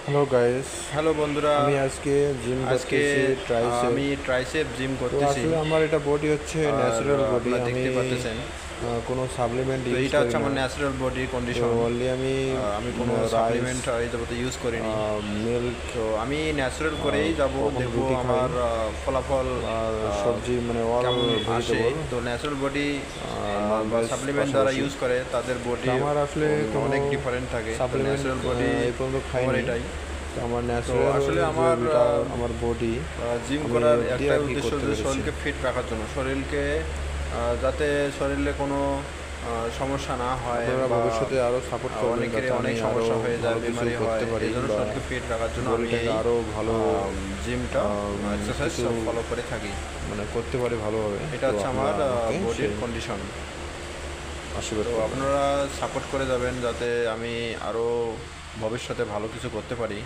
Hello guys, hello বন্ধুরা। আমি আজকে জিম আজকে করতেছি ট্রাইসেপ। আমি ট্রাইসেপ জিম তো করতেছি। আসলে আমার এটা বডি হচ্ছে আর ন্যাচারাল বডি। আপনারা আমি দেখতে পাচ্ছেন, কোনো সাপ্লিমেন্ট তো ইউজ এইটা করি হচ্ছে না। আমার ন্যাচারাল বডি তো কন্ডিশন। অনলি আমি আমি কোনো রাইস, সাপ্লিমেন্ট এই যাবতে ইউজ করিনি। মিল্ক, তো আমি ন্যাচারাল করেই যাব, কখনো দেখবো রুটি খাই, আমার ফলাফল আর সবজি মানে অল কেমন আসে। ভেজিটেবল। তো ন্যাচারাল বডি বা বেশ সাপ্লিমেন্ট যারা পাশাপাশি ইউজ করে তাদের তো বডি আমার আসলে কোনো অনেক ডিফারেন্ট থাকে। তো সাপ্লিমেন্ট ন্যাচারাল বডি এই পর্যন্ত আমার খাইনি। এটাই। তো আমার তো ন্যাচারাল আসলে যে আমার যেটা আমার বডি জিম আমি করার দিয়ে একটাই আর কি উদ্দেশ্য করতে যে পেরেছি। শরীরকে ফিট রাখার জন্য, শরীরকে যাতে শরীরে কোনো সমস্যা না হয় আপনারা বা ভবিষ্যতে আরও সাপোর্ট করবেন অনেকেরই যাতে আমি অনেক আরও সমস্যা হয়ে যায়, ভালো কিছু বিমারি হয়। করতে পারি এই জন্য বা শরীরকে ফিট রাখার জন্য আমি বডিটাকে এই আরও ভালো জিমটা এক্সারসাইজ কিছু ফলো করে থাকি। মানে করতে পারি ভালোভাবে। এটা তো হচ্ছে আমার আপনারা আমাকে বডির সেই কন্ডিশন। আশীর্বাদ তো করবেন। আপনারা সাপোর্ট করে যাবেন যাতে আমি আরও ভবিষ্যতে ভালো কিছু করতে পারি।